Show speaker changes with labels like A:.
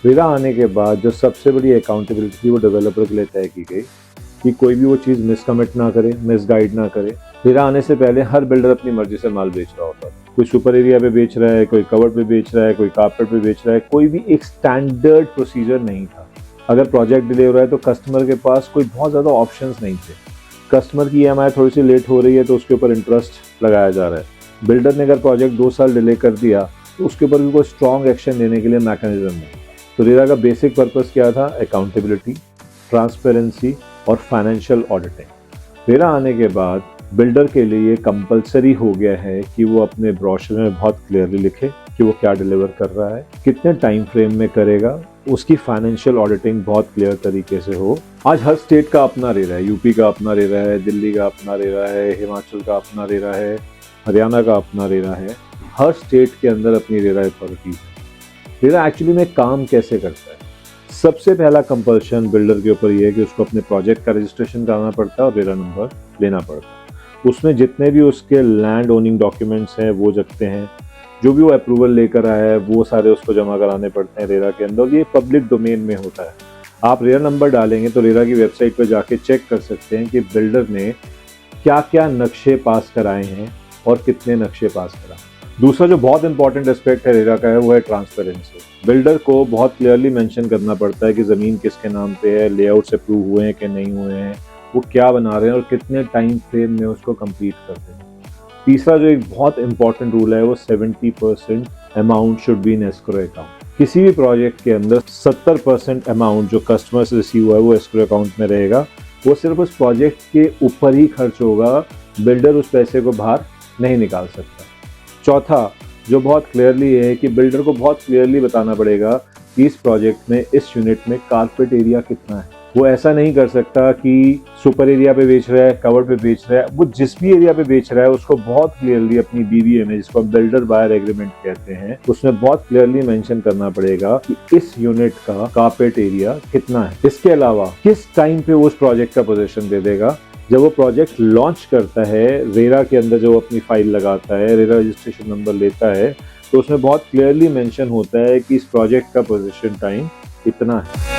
A: RERA आने के बाद जो सबसे बड़ी अकाउंटेबिलिटी थी वो डेवलपर के लिए तय की गई कि कोई भी वो चीज़ मिसकमिट ना करे, मिसगाइड ना करे। रेरा आने से पहले हर बिल्डर अपनी मर्जी से माल बेच रहा होता था। कोई सुपर एरिया पे बेच रहा है, कोई कवर्ड पे बेच रहा है, कोई कारपेट पे बेच रहा है, कोई भी एक स्टैंडर्ड प्रोसीजर नहीं था। अगर प्रोजेक्ट डिले हो रहा है तो कस्टमर के पास कोई बहुत ज़्यादा ऑप्शंस नहीं थे। कस्टमर की ईएमआई थोड़ी सी लेट हो रही है तो उसके ऊपर इंटरेस्ट लगाया जा रहा है। बिल्डर ने अगर प्रोजेक्ट 2 साल डिले कर दिया तो उसके ऊपर भी कोई स्ट्रॉन्ग एक्शन लेने के लिए मैकेनिज्म नहीं। तो रेरा का बेसिक पर्पस क्या था? अकाउंटेबिलिटी, ट्रांसपेरेंसी और फाइनेंशियल ऑडिटिंग। रेरा आने के बाद बिल्डर के लिए ये कंपलसरी हो गया है कि वो अपने ब्रोशर में बहुत क्लियरली लिखे कि वो क्या डिलीवर कर रहा है, कितने टाइम फ्रेम में करेगा, उसकी फाइनेंशियल ऑडिटिंग बहुत क्लियर तरीके से हो। आज हर स्टेट का अपना रेरा है, यूपी का अपना रेरा है, दिल्ली का अपना रेरा है, हिमाचल का अपना रेरा है, हरियाणा का अपना रेरा है। हर स्टेट के अंदर अपनी रेरा अथॉरिटी है। रेरा एक्चुअली में काम कैसे करता है? सबसे पहला कंपल्शन बिल्डर के ऊपर ये है कि उसको अपने प्रोजेक्ट का रजिस्ट्रेशन कराना पड़ता है और रेरा नंबर लेना पड़ता है। उसमें जितने भी उसके लैंड ओनिंग डॉक्यूमेंट्स हैं वो जगते हैं, जो भी वो अप्रूवल लेकर आया है वो सारे उसको जमा कराने पड़ते हैं रेरा के अंदर। ये पब्लिक डोमेन में होता है। आप रेरा नंबर डालेंगे तो रेरा की वेबसाइट पर जाके चेक कर सकते हैं कि बिल्डर ने क्या क्या नक्शे पास कराए हैं और कितने नक्शे पास कराए। दूसरा जो बहुत इंपॉर्टेंट एस्पेक्ट है रेरा का है वो है ट्रांसपेरेंसी। बिल्डर को बहुत क्लियरली मेंशन करना पड़ता है कि ज़मीन किसके नाम पे है, लेआउट्स अप्रूव हुए हैं कि नहीं हुए हैं, वो क्या बना रहे हैं और कितने टाइम फ्रेम में उसको कंप्लीट करते हैं। तीसरा जो एक बहुत इंपॉर्टेंट रूल है वो 70% amount should be in escrow account. किसी भी प्रोजेक्ट के अंदर 70% अमाउंट जो कस्टमर से रिसीव हुआ है वो एस्क्रो अकाउंट में रहेगा। वो सिर्फ उस प्रोजेक्ट के ऊपर ही खर्च होगा, बिल्डर उस पैसे को बाहर नहीं निकाल सकता। चौथा जो बहुत क्लियरली है कि बिल्डर को बहुत क्लियरली बताना पड़ेगा कि इस प्रोजेक्ट में, इस यूनिट में कारपेट एरिया कितना है। वो ऐसा नहीं कर सकता कि सुपर एरिया पे बेच रहा है, कवर्ड पे बेच रहा है। वो जिस भी एरिया पे बेच रहा है उसको बहुत क्लियरली अपनी बीबीएमए, जिसको बिल्डर बायर एग्रीमेंट कहते हैं, उसमें बहुत क्लियरली मेंशन करना पड़ेगा कि इस यूनिट का कारपेट एरिया कितना है। इसके अलावा किस टाइम पे वो उस प्रोजेक्ट का पोजीशन दे देगा। जब वो प्रोजेक्ट लॉन्च करता है, रेरा के अंदर जो अपनी फाइल लगाता है, रेरा रजिस्ट्रेशन नंबर लेता है, तो उसमें बहुत क्लियरली मेंशन होता है कि इस प्रोजेक्ट का पोजीशन टाइम इतना है।